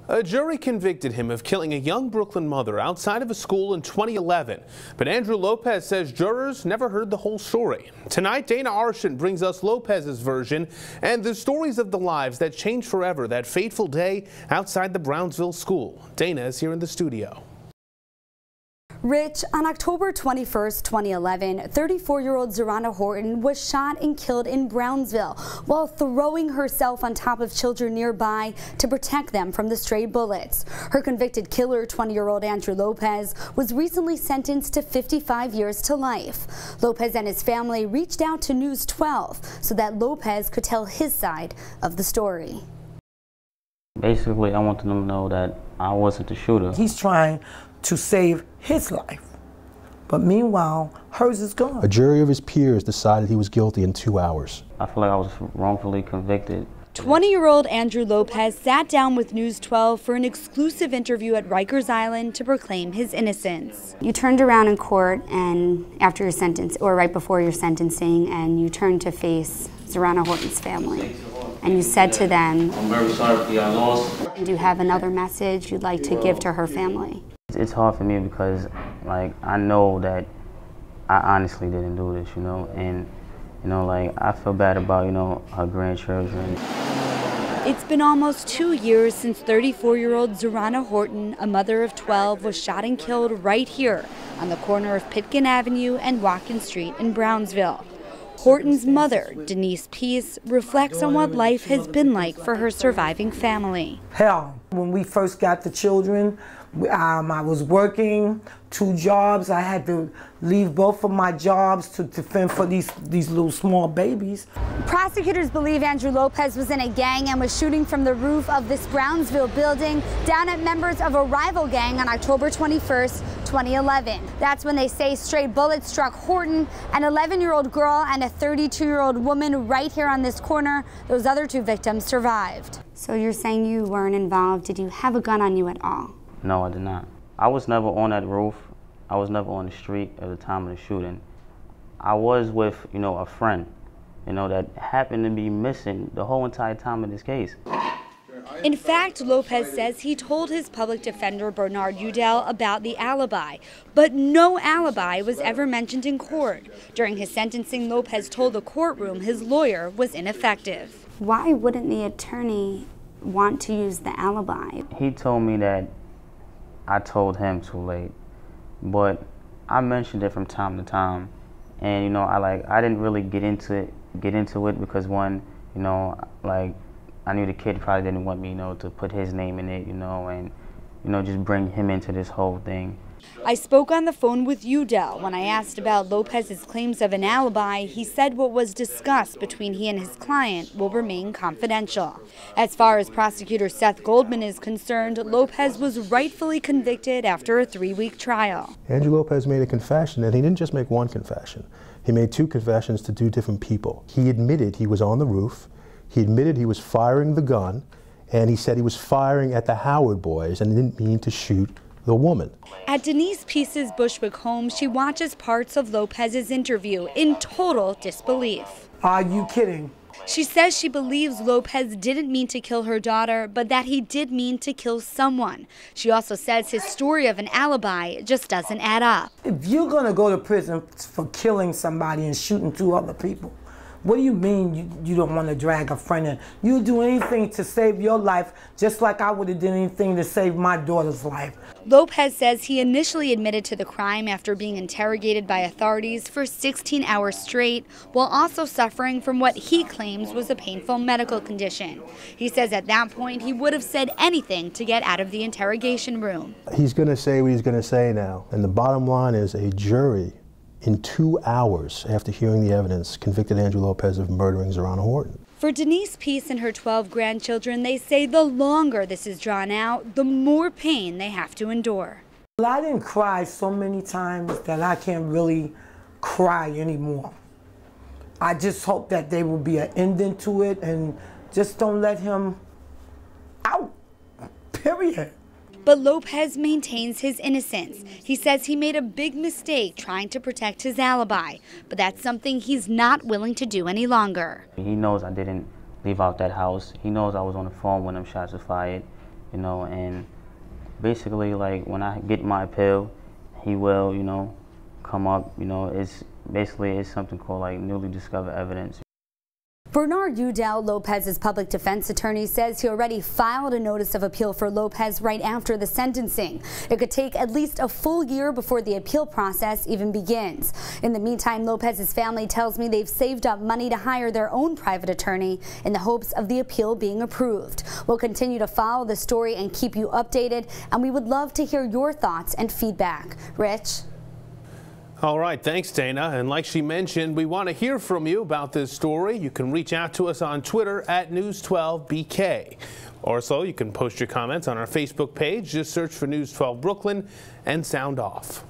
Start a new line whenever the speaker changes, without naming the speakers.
A jury convicted him of killing a young Brooklyn mother outside of a school in 2011. But Andrew Lopez says jurors never heard the whole story. Tonight, Dana Arshent brings us Lopez's version and the stories of the lives that changed forever that fateful day outside the Brownsville school. Dana is here in the studio.
Rich, on October 21st, 2011, 34-year-old Zerana Horton was shot and killed in Brownsville while throwing herself on top of children nearby to protect them from the stray bullets. Her convicted killer, 20-year-old Andrew Lopez, was recently sentenced to 55 years to life. Lopez and his family reached out to News 12 so that Lopez could tell his side of the story.
Basically, I want them to know that I wasn't the shooter.
He's trying to save his life, but meanwhile, hers is gone.
A jury of his peers decided he was guilty in 2 hours.
I feel like I was wrongfully convicted.
20-year-old Andrew Lopez sat down with News 12 for an exclusive interview at Rikers Island to proclaim his innocence. You turned around in court and after your sentence, or right before your sentencing, and you turned to face Zerana Horton's family. And you said to them,
I'm very sorry for your loss.
Do you have another message you'd like to give to her family?
It's hard for me because, like, I know that I honestly didn't do this, you know, and, you know, like, I feel bad about, you know, her grandchildren.
It's been almost 2 years since 34-year-old Zerana Horton, a mother of 12, was shot and killed right here on the corner of Pitkin Avenue and Watkins Street in Brownsville. Horton's mother, Denise Peace, reflects on what life has been like for her surviving family.
Hell, when we first got the children, I was working 2 jobs. I had to leave both of my jobs to fend for these little small babies.
Prosecutors believe Andrew Lopez was in a gang and was shooting from the roof of this Brownsville building down at members of a rival gang on October 21st, 2011. That's when they say stray bullets struck Horton, an 11-year-old girl and a 32-year-old woman right here on this corner. Those other 2 victims survived. So you're saying you weren't involved. Did you have a gun on you at all?
No, I did not. I was never on that roof. I was never on the street at the time of the shooting. I was with, you know, a friend, you know, that happened to be missing the whole entire time of this case.
In fact, Lopez says he told his public defender, Bernard Udell, about the alibi, but no alibi was ever mentioned in court. During his sentencing, Lopez told the courtroom his lawyer was ineffective. Why wouldn't the attorney want to use the alibi?
He told me that I told him too late, but I mentioned it from time to time, and you know, I didn't really get into it because one, you know, like I knew the kid probably didn't want me, you know, to put his name in it, you know, and you know, just bring him into this whole thing.
I spoke on the phone with Udell. When I asked about Lopez's claims of an alibi, he said what was discussed between he and his client will remain confidential. As far as prosecutor Seth Goldman is concerned, Lopez was rightfully convicted after a 3-week trial.
Andrew Lopez made a confession, and he didn't just make one confession. He made 2 confessions to 2 different people. He admitted he was on the roof, he admitted he was firing the gun, and he said he was firing at the Howard boys and didn't mean to shoot the woman.
At Denise Peace's Bushwick home, she watches parts of Lopez's interview in total disbelief.
Are you kidding?
She says she believes Lopez didn't mean to kill her daughter, but that he did mean to kill someone. She also says his story of an alibi just doesn't add up.
If you're gonna go to prison for killing somebody and shooting 2 other people, what do you mean you don't want to drag a friend in? You'll do anything to save your life, just like I would have done anything to save my daughter's life.
Lopez says he initially admitted to the crime after being interrogated by authorities for 16 hours straight, while also suffering from what he claims was a painful medical condition. He says at that point he would have said anything to get out of the interrogation room.
He's going to say what he's going to say now, and the bottom line is a jury in 2 hours after hearing the evidence convicted Andrew Lopez of murdering Zerana Horton.
For Denise Peace and her 12 grandchildren, they say the longer this is drawn out, the more pain they have to endure.
I didn't cry so many times that I can't really cry anymore. I just hope that there will be an ending to it and just don't let him out, period.
But Lopez maintains his innocence. He says he made a big mistake trying to protect his alibi, but that's something he's not willing to do any longer.
He knows I didn't leave out that house. He knows I was on the phone when them shots were fired. you know, and basically, like, when I get my appeal, he will, you know, come up, you know, it's something called like newly discovered evidence.
Bernard Udell, Lopez's public defense attorney, says he already filed a notice of appeal for Lopez right after the sentencing. It could take at least a full year before the appeal process even begins. In the meantime, Lopez's family tells me they've saved up money to hire their own private attorney in the hopes of the appeal being approved. We'll continue to follow the story and keep you updated, and we would love to hear your thoughts and feedback. Rich?
All right, thanks, Dana. And like she mentioned, we want to hear from you about this story. You can reach out to us on Twitter at News12BK. Also, you can post your comments on our Facebook page. Just search for News 12 Brooklyn and sound off.